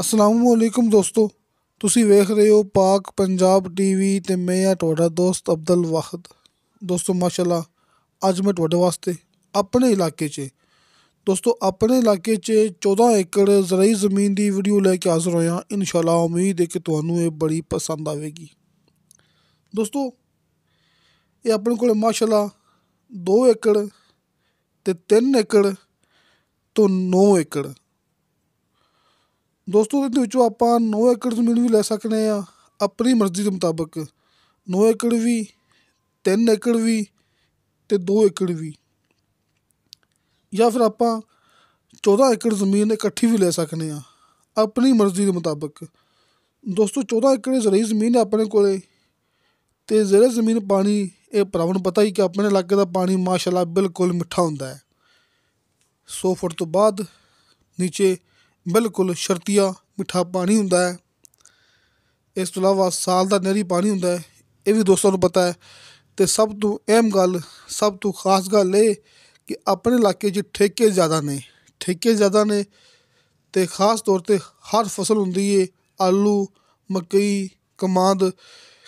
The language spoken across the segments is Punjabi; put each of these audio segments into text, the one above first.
असलामुअलैकुम दोस्तों, ਤੁਸੀਂ ਵੇਖ ਰਹੇ ਹੋ ਪਾਕ ਪੰਜਾਬ ਟੀਵੀ ਤੇ ਮੈਂ ਆ ਤੁਹਾਡਾ ਦੋਸਤ ਅਬਦੁਲ ਵਾਹਿਦ। ਦੋਸਤੋ ਮਾਸ਼ਾਅੱਲਾ, ਅੱਜ ਮੈਂ ਤੁਹਾਡੇ ਵਾਸਤੇ ਆਪਣੇ ਇਲਾਕੇ 'ਚ ਆਪਣੇ ਇਲਾਕੇ 'ਚ 14 ਏਕੜ ਜ਼ਰਾਈ ਜ਼ਮੀਨ ਦੀ ਵੀਡੀਓ ਲੈ ਕੇ ਹਾਜ਼ਰ ਹੋਇਆ। ਇਨਸ਼ਾਅੱਲਾ ਉਮੀਦ ਹੈ ਕਿ ਤੁਹਾਨੂੰ ਇਹ ਬੜੀ ਪਸੰਦ ਆਵੇਗੀ। ਦੋਸਤੋ, ਇਹ ਆਪਣੇ ਕੋਲ ਮਾਸ਼ਾਅੱਲਾ 2 ਏਕੜ ਤੇ 3 ਏਕੜ ਤੋਂ 9 ਏਕੜ। ਦੋਸਤੋ, ਇਹਦੇ ਵਿੱਚੋਂ ਆਪਾਂ 9 ਏਕੜ ਜ਼ਮੀਨ ਵੀ ਲੈ ਸਕਦੇ ਹਾਂ ਆਪਣੀ ਮਰਜ਼ੀ ਦੇ ਮੁਤਾਬਕ। 9 ਏਕੜ ਵੀ, 3 ਏਕੜ ਵੀ ਤੇ 2 ਏਕੜ ਵੀ, ਜਾਂ ਫਿਰ ਆਪਾਂ 14 ਏਕੜ ਜ਼ਮੀਨ ਇਕੱਠੀ ਵੀ ਲੈ ਸਕਦੇ ਹਾਂ ਆਪਣੀ ਮਰਜ਼ੀ ਦੇ ਮੁਤਾਬਕ। ਦੋਸਤੋ, 14 ਏਕੜ ਜ਼ਰਾਈ ਜ਼ਮੀਨ ਹੈ ਆਪਣੇ ਕੋਲ ਅਤੇ ਜ਼ਰਾਈ ਜ਼ਮੀਨ ਪਾਣੀ ਇਹ ਭਰਾਵਾਂ ਨੂੰ ਪਤਾ ਹੀ ਕਿ ਆਪਣੇ ਇਲਾਕੇ ਦਾ ਪਾਣੀ ਮਾਸ਼ਾਅੱਲਾ ਬਿਲਕੁਲ ਮਿੱਠਾ ਹੁੰਦਾ ਹੈ। 100 ਫੁੱਟ ਤੋਂ ਬਾਅਦ ਨੀਚੇ ਬਿਲਕੁਲ ਸ਼ਰਤੀਆ ਮਿੱਠਾ ਪਾਣੀ ਹੁੰਦਾ ਹੈ। ਇਸ ਤੋਂ ਇਲਾਵਾ ਸਾਲ ਦਾ ਨਹਿਰੀ ਪਾਣੀ ਹੁੰਦਾ ਹੈ, ਇਹ ਵੀ ਦੋਸਤਾਂ ਨੂੰ ਪਤਾ ਹੈ। ਅਤੇ ਸਭ ਤੋਂ ਅਹਿਮ ਗੱਲ, ਸਭ ਤੋਂ ਖਾਸ ਗੱਲ ਇਹ ਕਿ ਆਪਣੇ ਇਲਾਕੇ 'ਚ ਠੇਕੇ ਜ਼ਿਆਦਾ ਨੇ ਅਤੇ ਖਾਸ ਤੌਰ 'ਤੇ ਹਰ ਫਸਲ ਹੁੰਦੀ ਹੈ, ਆਲੂ, ਮਕਈ, ਕਮਾਦ,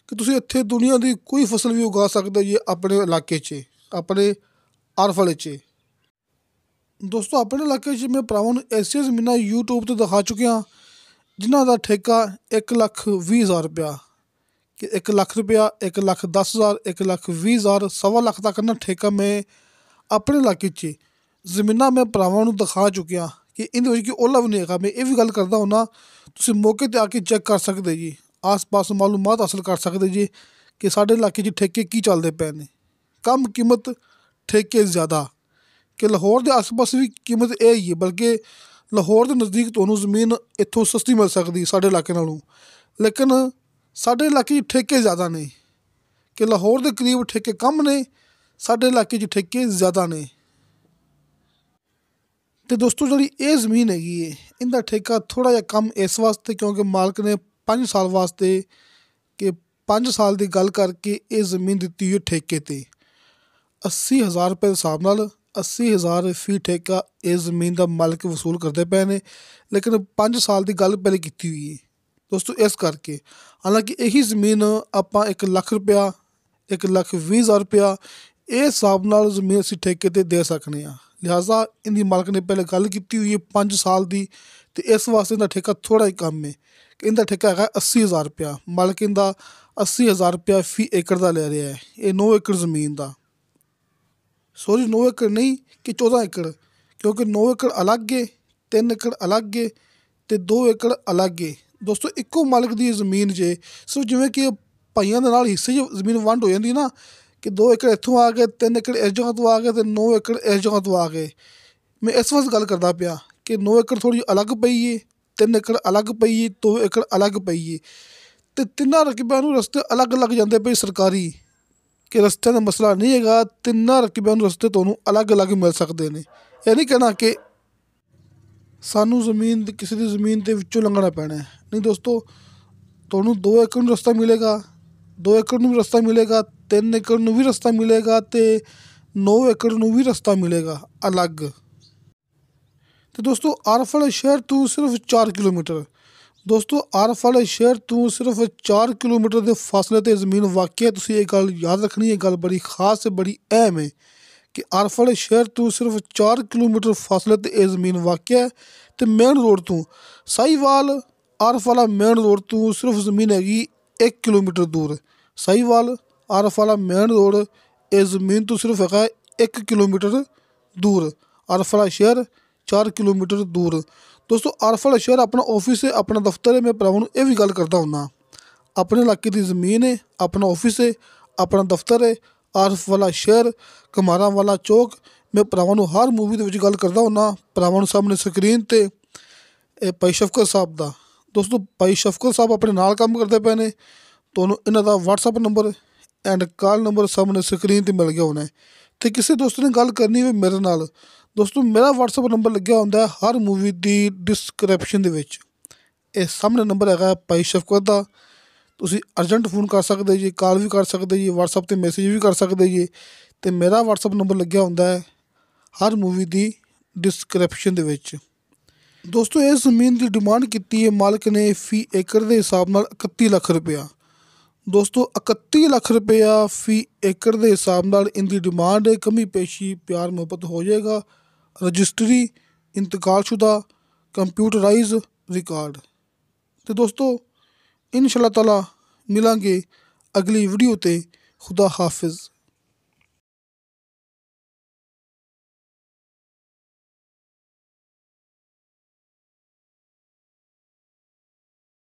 ਕਿ ਤੁਸੀਂ ਇੱਥੇ ਦੁਨੀਆ ਦੀ ਕੋਈ ਫਸਲ ਵੀ ਉਗਾ ਸਕਦੇ ਜੀ ਆਪਣੇ ਇਲਾਕੇ 'ਚ, ਆਪਣੇ ਆਰਫਲੇ 'ਚ। ਦੋਸਤੋ, ਆਪਣੇ ਇਲਾਕੇ 'ਚ ਮੈਂ ਭਰਾਵਾਂ ਨੂੰ ਐਸੀਆਂ ਜ਼ਮੀਨਾਂ ਯੂਟਿਊਬ 'ਤੇ ਦਿਖਾ ਚੁੱਕਿਆ ਜਿਨ੍ਹਾਂ ਦਾ ਠੇਕਾ 1,20,000 ਰੁਪਇਆ, ਕਿ 1 ਲੱਖ ਰੁਪਇਆ, 1,10,000, 1,20,000, 1.25 ਲੱਖ ਤੱਕ ਨਾ ਠੇਕਾ ਮੈਂ ਆਪਣੇ ਇਲਾਕੇ 'ਚ ਜ਼ਮੀਨਾਂ ਮੈਂ ਭਰਾਵਾਂ ਨੂੰ ਦਿਖਾ ਚੁੱਕਿਆ ਕਿ ਇਹਦੇ ਵਿੱਚ ਕੋਈ ਓਲਾ ਵੀ ਨਹੀਂ ਹੈਗਾ। ਮੈਂ ਇਹ ਵੀ ਗੱਲ ਕਰਦਾ ਹੁੰਦਾ, ਤੁਸੀਂ ਮੌਕੇ 'ਤੇ ਆ ਕੇ ਚੈੱਕ ਕਰ ਸਕਦੇ ਜੀ, ਆਸ ਪਾਸ ਮਾਲੂਮਾਤ ਹਾਸਲ ਕਰ ਸਕਦੇ ਜੀ ਕਿ ਸਾਡੇ ਇਲਾਕੇ 'ਚ ਠੇਕੇ ਕੀ ਚੱਲਦੇ ਪਏ ਨੇ। ਕਮ ਕੀਮਤ, ਠੇਕੇ ਜ਼ਿਆਦਾ, ਕਿ ਲਾਹੌਰ ਦੇ ਆਸ ਪਾਸ ਵੀ ਕੀਮਤ ਇਹ ਹੀ ਹੈ, ਬਲਕਿ ਲਾਹੌਰ ਦੇ ਨਜ਼ਦੀਕ ਤੁਹਾਨੂੰ ਜ਼ਮੀਨ ਇੱਥੋਂ ਸਸਤੀ ਮਿਲ ਸਕਦੀ ਸਾਡੇ ਇਲਾਕੇ ਨਾਲੋਂ। ਲੇਕਿਨ ਸਾਡੇ ਇਲਾਕੇ 'ਚ ਠੇਕੇ ਜ਼ਿਆਦਾ ਨੇ, ਕਿ ਲਾਹੌਰ ਦੇ ਕਰੀਬ ਠੇਕੇ ਕਮ ਨੇ, ਸਾਡੇ ਇਲਾਕੇ 'ਚ ਠੇਕੇ ਜ਼ਿਆਦਾ ਨੇ। ਅਤੇ ਦੋਸਤੋ, ਜਿਹੜੀ ਇਹ ਜ਼ਮੀਨ ਹੈਗੀ ਹੈ ਇਹਦਾ ਠੇਕਾ ਥੋੜ੍ਹਾ ਜਿਹਾ ਕਮ ਇਸ ਵਾਸਤੇ ਕਿਉਂਕਿ ਮਾਲਕ ਨੇ 5 ਸਾਲ ਵਾਸਤੇ, ਕਿ 5 ਸਾਲ ਦੀ ਗੱਲ ਕਰਕੇ ਇਹ ਜ਼ਮੀਨ ਦਿੱਤੀ ਹੋਈ ਠੇਕੇ 'ਤੇ 80,000 ਰੁਪਏ ਦੇ ਹਿਸਾਬ ਨਾਲ। 80,000 ਫੀ ਠੇਕਾ ਇਸ ਜ਼ਮੀਨ ਦਾ ਮਾਲਕ ਵਸੂਲ ਕਰਦੇ ਪਏ ਨੇ, ਲੇਕਿਨ 5 ਸਾਲ ਦੀ ਗੱਲ ਪਹਿਲੇ ਕੀਤੀ ਹੋਈ ਹੈ ਦੋਸਤੋ। ਇਸ ਕਰਕੇ ਹਾਲਾਂਕਿ ਇਹੀ ਜ਼ਮੀਨ ਆਪਾਂ 1 ਲੱਖ ਰੁਪਇਆ, 1,20,000 ਰੁਪਇਆ ਇਹ ਹਿਸਾਬ ਨਾਲ ਜ਼ਮੀਨ ਅਸੀਂ ਠੇਕੇ 'ਤੇ ਦੇ ਸਕਦੇ ਹਾਂ। ਲਿਹਾਜ਼ਾ ਇਹਦੀ ਮਾਲਕ ਨੇ ਪਹਿਲੇ ਗੱਲ ਕੀਤੀ ਹੋਈ ਹੈ 5 ਸਾਲ ਦੀ, ਅਤੇ ਇਸ ਵਾਸਤੇ ਇਹਦਾ ਠੇਕਾ ਥੋੜ੍ਹਾ ਹੀ ਕਮ ਹੈ ਕਿ ਇਹਦਾ ਠੇਕਾ ਹੈਗਾ 80,000 ਰੁਪਇਆ। ਮਾਲਕ ਇਹਦਾ 80,000 ਰੁਪਇਆ ਫੀ ਏਕੜ ਦਾ ਲੈ ਰਿਹਾ ਹੈ, ਇਹ 9 ਏਕੜ ਜ਼ਮੀਨ ਦਾ। ਸੋਰੀ, 9 ਏਕੜ ਨਹੀਂ ਕਿ 14 ਏਕੜ, ਕਿਉਂਕਿ 9 ਏਕੜ ਅਲੱਗ ਹੈ, 3 ਏਕੜ ਅਲੱਗ ਹੈ ਅਤੇ 2 ਏਕੜ ਅਲੱਗ ਹੈ। ਦੋਸਤੋ, ਇੱਕੋ ਮਾਲਕ ਦੀ ਜ਼ਮੀਨ 'ਚ ਸਿਰਫ ਜਿਵੇਂ ਕਿ ਭਾਈਆਂ ਦੇ ਨਾਲ ਹਿੱਸੇ 'ਚ ਜ਼ਮੀਨ ਵੰਡ ਹੋ ਜਾਂਦੀ ਨਾ, ਕਿ 2 ਏਕੜ ਇੱਥੋਂ ਆ ਗਏ, 3 ਏਕੜ ਇਸ ਜਗ੍ਹਾ ਤੋਂ ਆ ਗਏ ਅਤੇ 9 ਏਕੜ ਇਸ ਜਗ੍ਹਾ ਤੋਂ ਆ ਗਏ। ਮੈਂ ਇਸ ਵਾਸਤੇ ਗੱਲ ਕਰਦਾ ਪਿਆ ਕਿ 9 ਏਕੜ ਥੋੜ੍ਹੀ ਅਲੱਗ ਪਈ ਹੈ, 3 ਏਕੜ ਅਲੱਗ ਪਈ ਹੈ, 2 ਏਕੜ ਅਲੱਗ ਪਈ ਹੈ, ਅਤੇ ਤਿੰਨਾਂ ਰਕਬਿਆਂ ਨੂੰ ਰਸਤੇ ਅਲੱਗ ਅਲੱਗ ਜਾਂਦੇ ਪਏ ਸਰਕਾਰੀ, ਕਿ ਰਸਤਿਆਂ ਦਾ ਮਸਲਾ ਨਹੀਂ ਹੈਗਾ। ਤਿੰਨਾਂ ਰਕਬਿਆਂ ਨੂੰ ਰਸਤੇ ਤੁਹਾਨੂੰ ਅਲੱਗ ਅਲੱਗ ਮਿਲ ਸਕਦੇ ਨੇ। ਇਹ ਨਹੀਂ ਕਹਿਣਾ ਕਿ ਸਾਨੂੰ ਜ਼ਮੀਨ ਕਿਸੇ ਦੀ ਜ਼ਮੀਨ ਦੇ ਵਿੱਚੋਂ ਲੰਘਣਾ ਪੈਣਾ ਹੈ, ਨਹੀਂ ਦੋਸਤੋ। ਤੁਹਾਨੂੰ 2 ਏਕੜ ਨੂੰ ਰਸਤਾ ਮਿਲੇਗਾ, 2 ਏਕੜ ਨੂੰ ਵੀ ਰਸਤਾ ਮਿਲੇਗਾ, 3 ਏਕੜ ਨੂੰ ਵੀ ਰਸਤਾ ਮਿਲੇਗਾ ਅਤੇ 9 ਏਕੜ ਨੂੰ ਵੀ ਰਸਤਾ ਮਿਲੇਗਾ ਅਲੱਗ। ਅਤੇ ਦੋਸਤੋ, ਆਰਫ ਵਾਲੇ ਸ਼ਹਿਰ ਤੋਂ ਸਿਰਫ 4 ਕਿਲੋਮੀਟਰ, ਦੋਸਤੋ ਆਰਫ ਵਾਲੇ ਸ਼ਹਿਰ ਤੋਂ ਸਿਰਫ 4 ਕਿਲੋਮੀਟਰ ਦੇ ਫਾਸਲੇ 'ਤੇ ਜ਼ਮੀਨ ਵਾਕਿਆ। ਤੁਸੀਂ ਇਹ ਗੱਲ ਯਾਦ ਰੱਖਣੀ, ਇਹ ਗੱਲ ਬੜੀ ਖਾਸ ਅਤੇ ਬੜੀ ਅਹਿਮ ਹੈ ਕਿ ਆਰਫ ਵਾਲੇ ਸ਼ਹਿਰ ਤੋਂ ਸਿਰਫ 4 ਕਿਲੋਮੀਟਰ ਫਾਸਲੇ 'ਤੇ ਇਹ ਜ਼ਮੀਨ ਵਾਕਿਆ। ਅਤੇ ਮੇਨ ਰੋਡ ਤੋਂ ਸਾਹੀਵਾਲ ਆਰਫ ਵਾਲਾ ਮੇਨ ਰੋਡ ਤੋਂ ਸਿਰਫ ਜ਼ਮੀਨ ਹੈਗੀ 1 ਕਿਲੋਮੀਟਰ ਦੂਰ। ਸਾਹੀਵਾਲ ਆਰਫ ਵਾਲਾ ਮੇਨ ਰੋਡ ਇਹ ਜ਼ਮੀਨ ਤੋਂ ਸਿਰਫ ਹੈਗਾ 1 ਕਿਲੋਮੀਟਰ ਦੂਰ। ਆਰਫ ਵਾਲਾ ਸ਼ਹਿਰ 4 ਕਿਲੋਮੀਟਰ ਦੂਰ। ਦੋਸਤੋ, ਆਰਫ ਵਾਲਾ ਸ਼ਹਿਰ ਆਪਣਾ ਆਫਿਸ ਹੈ, ਆਪਣਾ ਦਫ਼ਤਰ ਹੈ। ਮੈਂ ਭਰਾਵਾਂ ਨੂੰ ਇਹ ਵੀ ਗੱਲ ਕਰਦਾ ਹੁੰਦਾ, ਆਪਣੇ ਇਲਾਕੇ ਦੀ ਜ਼ਮੀਨ ਹੈ, ਆਪਣਾ ਆਫਿਸ ਹੈ, ਆਪਣਾ ਦਫ਼ਤਰ ਹੈ, ਆਰਫ ਵਾਲਾ ਸ਼ਹਿਰ, ਘਮਾਰਾਂ ਵਾਲਾ ਚੌਕ। ਮੈਂ ਭਰਾਵਾਂ ਨੂੰ ਹਰ ਮੂਵੀ ਦੇ ਵਿੱਚ ਗੱਲ ਕਰਦਾ ਹੁੰਦਾ ਭਰਾਵਾਂ ਨੂੰ ਸਾਹਮਣੇ ਸਕਰੀਨ 'ਤੇ ਇਹ ਭਾਈ ਸ਼ਫਕਤ ਸਾਹਿਬ ਦਾ। ਦੋਸਤੋ, ਭਾਈ ਸ਼ਫਕਤ ਸਾਹਿਬ ਆਪਣੇ ਨਾਲ ਕੰਮ ਕਰਦੇ ਪਏ ਨੇ। ਤੁਹਾਨੂੰ ਇਹਨਾਂ ਦਾ WhatsApp number end call number ਸਾਹਮਣੇ ਸਕਰੀਨ 'ਤੇ ਮਿਲ ਗਿਆ ਹੋਣਾ। ਅਤੇ ਕਿਸੇ ਦੋਸਤ ਨੇ ਗੱਲ ਕਰਨੀ ਹੋਵੇ ਮੇਰੇ ਨਾਲ, ਦੋਸਤੋ ਮੇਰਾ WhatsApp ਨੰਬਰ ਲੱਗਿਆ ਹੁੰਦਾ ਹਰ ਮੂਵੀ ਦੀ ਡਿਸਕ੍ਰਿਪਸ਼ਨ ਦੇ ਵਿੱਚ। ਇਹ ਸਾਹਮਣੇ ਨੰਬਰ ਹੈਗਾ ਭਾਈ ਸ਼ਫਕਤ ਦਾ। ਤੁਸੀਂ ਅਰਜੈਂਟ ਫੋਨ ਕਰ ਸਕਦੇ ਜੀ, ਕਾਲ ਵੀ ਕਰ ਸਕਦੇ ਜੀ, WhatsApp 'ਤੇ ਮੈਸੇਜ ਵੀ ਕਰ ਸਕਦੇ ਜੀ। ਅਤੇ ਮੇਰਾ WhatsApp ਨੰਬਰ ਲੱਗਿਆ ਹੁੰਦਾ ਹੈ ਹਰ ਮੂਵੀ ਦੀ ਡਿਸਕ੍ਰਿਪਸ਼ਨ ਦੇ ਵਿੱਚ। ਦੋਸਤੋ ਇਸ ਜ਼ਮੀਨ ਦੀ ਡਿਮਾਂਡ ਕੀਤੀ ਹੈ ਮਾਲਕ ਨੇ ਫੀ ਏਕੜ ਦੇ ਹਿਸਾਬ ਨਾਲ 31 ਲੱਖ ਰੁਪਇਆ। ਦੋਸਤੋ 31 ਲੱਖ ਰੁਪਇਆ ਫੀ ਏਕੜ ਦੇ ਹਿਸਾਬ ਨਾਲ ਇਹਦੀ ਡਿਮਾਂਡ ਹੈ। ਕਮੀ ਪੇਸ਼ੀ ਪਿਆਰ ਮੁਹੱਬਤ ਹੋ ਜਾਏਗਾ। ਰਜਿਸਟਰੀ ਇੰਤਕਾਲशुदा ਕੰਪਿਊਟਰਾਈਜ਼ ਰਿਕਾਰਡ। ਤੇ ਦੋਸਤੋ ਇਨਸ਼ਾ ਅੱਲਾਹ ਤਾਲਾ ਮਿਲਾਂਗੇ ਅਗਲੀ ਵੀਡੀਓ ਤੇ। ਖੁਦਾ ਹਾਫਿਜ਼।